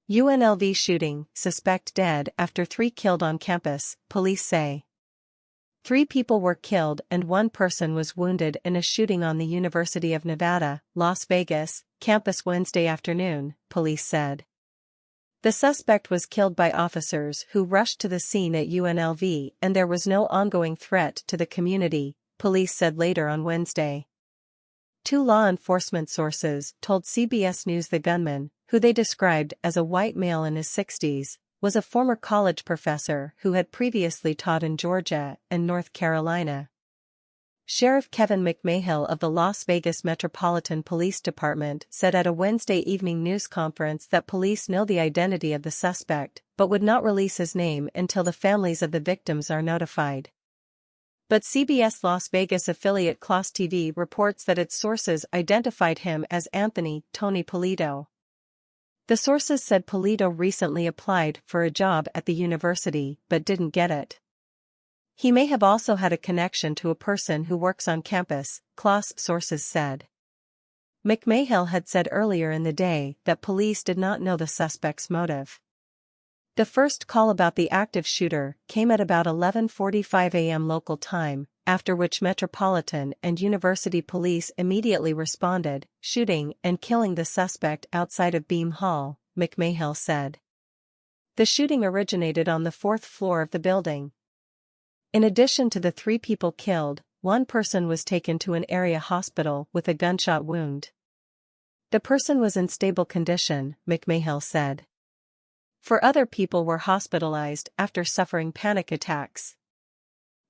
UNLV shooting, suspect dead after 3 killed on campus, police say. 3 people were killed and 1 person was wounded in a shooting on the University of Nevada, Las Vegas, campus Wednesday afternoon, police said. The suspect was killed by officers who rushed to the scene at UNLV and there was no ongoing threat to the community, police said later on Wednesday. 2 law enforcement sources told CBS News the gunman, who they described as a white male in his 60s, was a former college professor who had previously taught in Georgia and North Carolina. Sheriff Kevin McMahill of the Las Vegas Metropolitan Police Department said at a Wednesday evening news conference that police know the identity of the suspect, but would not release his name until the families of the victims are notified. But CBS Las Vegas affiliate CLOS TV reports that its sources identified him as Anthony Tony Polito. The sources said Polito recently applied for a job at the university but didn't get it. He may have also had a connection to a person who works on campus, CLOS sources said. McMahill had said earlier in the day that police did not know the suspect's motive. The first call about the active shooter came at about 11:45 a.m. local time, after which Metropolitan and University police immediately responded, shooting and killing the suspect outside of Beam Hall, McMahill said. The shooting originated on the 4th floor of the building. In addition to the 3 people killed, 1 person was taken to an area hospital with a gunshot wound. The person was in stable condition, McMahill said. 4 other people were hospitalized after suffering panic attacks.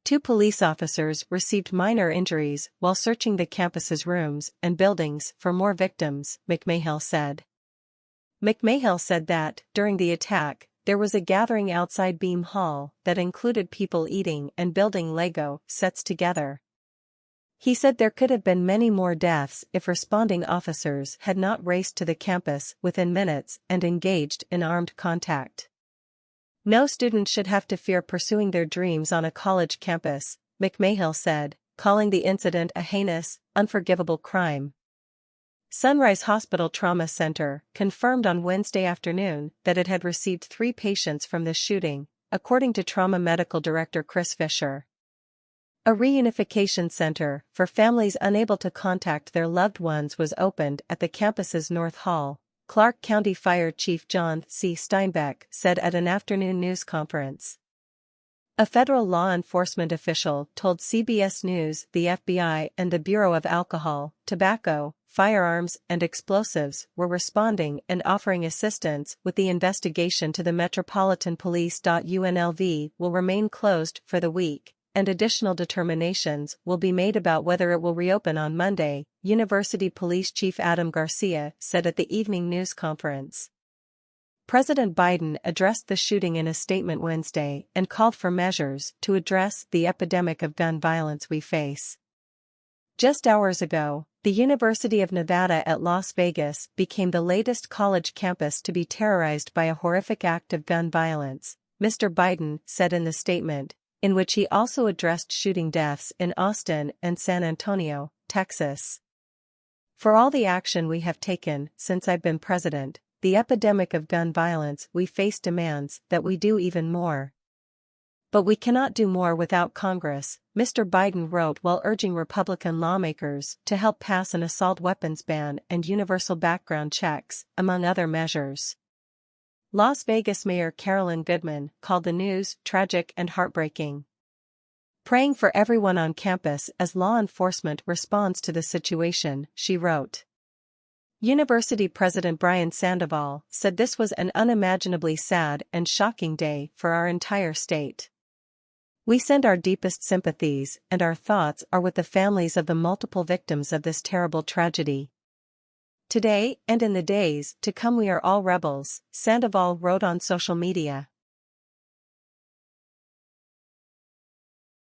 2 police officers received minor injuries while searching the campus's rooms and buildings for more victims, McMahill said. McMahill said that, during the attack, there was a gathering outside Beam Hall that included people eating and building Lego sets together. He said there could have been many more deaths if responding officers had not raced to the campus within minutes and engaged in armed contact. No student should have to fear pursuing their dreams on a college campus, McMahill said, calling the incident a heinous, unforgivable crime. Sunrise Hospital Trauma Center confirmed on Wednesday afternoon that it had received 3 patients from this shooting, according to Trauma Medical Director Chris Fisher. A reunification center for families unable to contact their loved ones was opened at the campus's North Hall, Clark County Fire Chief John C. Steinbeck said at an afternoon news conference. A federal law enforcement official told CBS News the FBI and the Bureau of Alcohol, Tobacco, Firearms and Explosives were responding and offering assistance with the investigation to the Metropolitan Police. UNLV will remain closed for the week, and additional determinations will be made about whether it will reopen on Monday, University Police Chief Adam Garcia said at the evening news conference. President Biden addressed the shooting in a statement Wednesday and called for measures to address the epidemic of gun violence we face. Just hours ago, the University of Nevada at Las Vegas became the latest college campus to be terrorized by a horrific act of gun violence, Mr. Biden said in the statement, in which he also addressed shooting deaths in Austin and San Antonio, Texas. For all the action we have taken since I've been president, the epidemic of gun violence we face demands that we do even more. But we cannot do more without Congress, Mr. Biden wrote while urging Republican lawmakers to help pass an assault weapons ban and universal background checks, among other measures. Las Vegas Mayor Carolyn Goodman called the news tragic and heartbreaking. Praying for everyone on campus as law enforcement responds to the situation, she wrote. University President Brian Sandoval said this was an unimaginably sad and shocking day for our entire state. We send our deepest sympathies and our thoughts are with the families of the multiple victims of this terrible tragedy. Today and in the days to come we are all rebels, Sandoval wrote on social media.